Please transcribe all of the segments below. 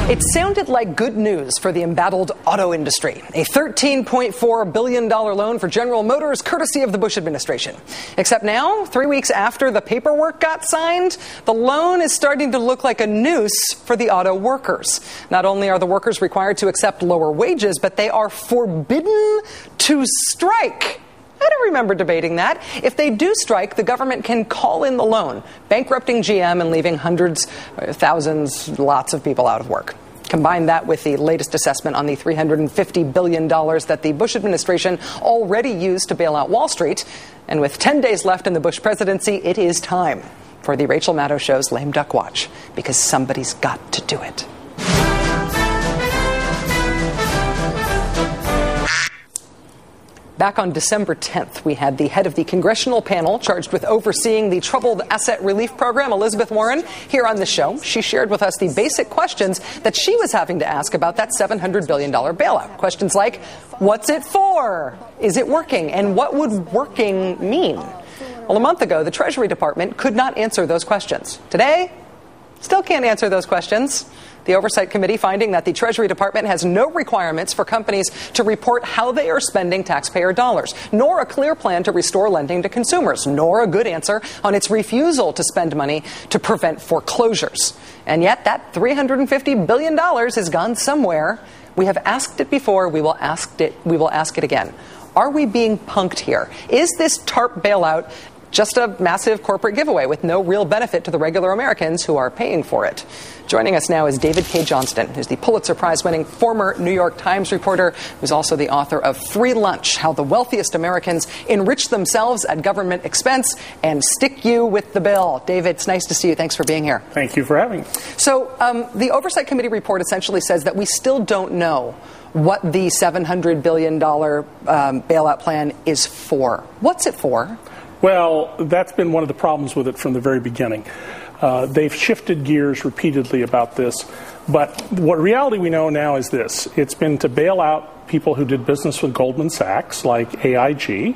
It sounded like good news for the embattled auto industry. A $13.4 billion loan for General Motors, courtesy of the Bush administration. Except now, 3 weeks after the paperwork got signed, the loan is starting to look like a noose for the auto workers. Not only are the workers required to accept lower wages, but they are forbidden to strike. I don't remember debating that. If they do strike, the government can call in the loan, bankrupting GM and leaving hundreds, thousands, lots of people out of work. Combine that with the latest assessment on the $350 billion that the Bush administration already used to bail out Wall Street. And with 10 days left in the Bush presidency, it is time for the Rachel Maddow Show's Lame Duck Watch, because somebody's got to do it. Back on December 10th, we had the head of the congressional panel charged with overseeing the Troubled Asset Relief Program, Elizabeth Warren, here on the show. She shared with us the basic questions that she was having to ask about that $700 billion bailout. Questions like, what's it for? Is it working? And what would working mean? Well, a month ago, the Treasury Department could not answer those questions. Today, still can't answer those questions. The Oversight Committee finding that the Treasury Department has no requirements for companies to report how they are spending taxpayer dollars, nor a clear plan to restore lending to consumers, nor a good answer on its refusal to spend money to prevent foreclosures. And yet that $350 billion has gone somewhere. We have asked it before. We will ask it again. Are we being punked here? Is this TARP bailout just a massive corporate giveaway with no real benefit to the regular Americans who are paying for it? Joining us now is David K. Johnston, who's the Pulitzer Prize-winning former New York Times reporter, who's also the author of Free Lunch, How the Wealthiest Americans Enrich Themselves at Government Expense and Stick You with the Bill. David, it's nice to see you. Thanks for being here. Thank you for having me. So the Oversight Committee report essentially says that we still don't know what the $700 billion bailout plan is for. What's it for? Well, that's been one of the problems with it from the very beginning. They've shifted gears repeatedly about this, but what reality we know now is this. It's been to bail out people who did business with Goldman Sachs, like AIG.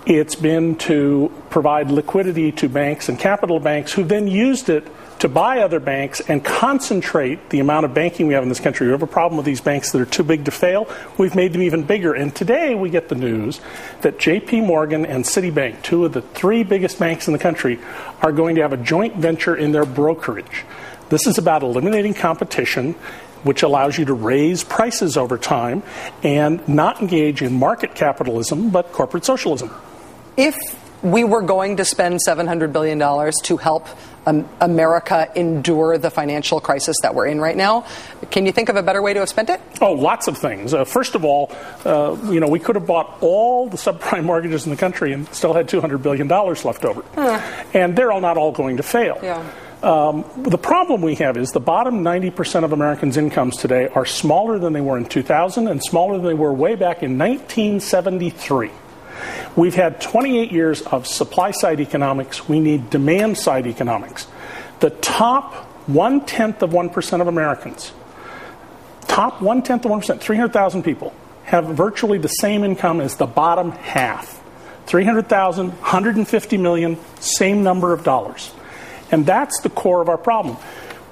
It's been to provide liquidity to banks and capital banks who then used it to buy other banks and concentrate the amount of banking we have in this country. We have a problem with these banks that are too big to fail. We've made them even bigger. And today we get the news that J.P. Morgan and Citibank, two of the three biggest banks in the country, are going to have a joint venture in their brokerage. This is about eliminating competition, which allows you to raise prices over time and not engage in market capitalism, but corporate socialism. If we were going to spend $700 billion to help America endure the financial crisis that we're in right now, can you think of a better way to have spent it? Oh, lots of things. First of all, we could have bought all the subprime mortgages in the country and still had $200 billion left over. And they're not all going to fail. Yeah. The problem we have is the bottom 90% of Americans' incomes today are smaller than they were in 2000 and smaller than they were way back in 1973. We've had 28 years of supply-side economics. We need demand-side economics. The top 1/10 of 1% of Americans, top 1/10 of 1%, 300,000 people, have virtually the same income as the bottom half. 300,000, 150 million, same number of dollars. And that's the core of our problem.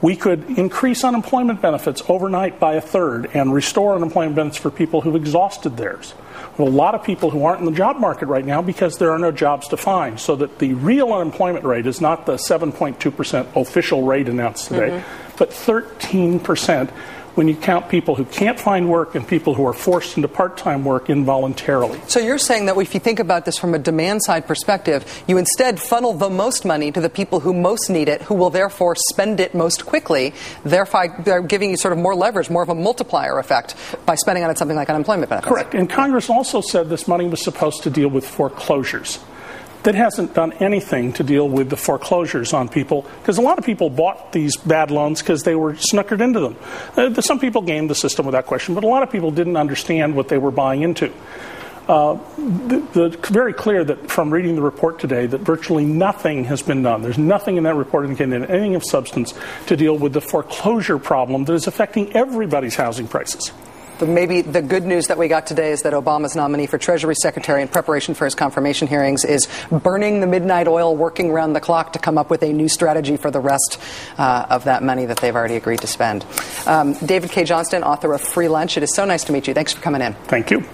We could increase unemployment benefits overnight by a third and restore unemployment benefits for people who've exhausted theirs. We have a lot of people who aren't in the job market right now because there are no jobs to find, so that the real unemployment rate is not the 7.2% official rate announced today, but 13% when you count people who can't find work and people who are forced into part-time work involuntarily. So you're saying that if you think about this from a demand-side perspective, you instead funnel the most money to the people who most need it, who will therefore spend it most quickly, therefore they're giving you sort of more leverage, more of a multiplier effect by spending on something like unemployment benefits. Correct. And Congress also said this money was supposed to deal with foreclosures. That hasn't done anything to deal with the foreclosures on people, because a lot of people bought these bad loans because they were snookered into them. Some people gamed the system without question, but a lot of people didn't understand what they were buying into. Very clear that from reading the report today that virtually nothing has been done. There's nothing in that report indicating anything of substance to deal with the foreclosure problem that is affecting everybody's housing prices. maybe the good news that we got today is that Obama's nominee for Treasury Secretary in preparation for his confirmation hearings is burning the midnight oil, working around the clock to come up with a new strategy for the rest of that money that they've already agreed to spend. David K. Johnston, author of Free Lunch, it is so nice to meet you. Thanks for coming in. Thank you.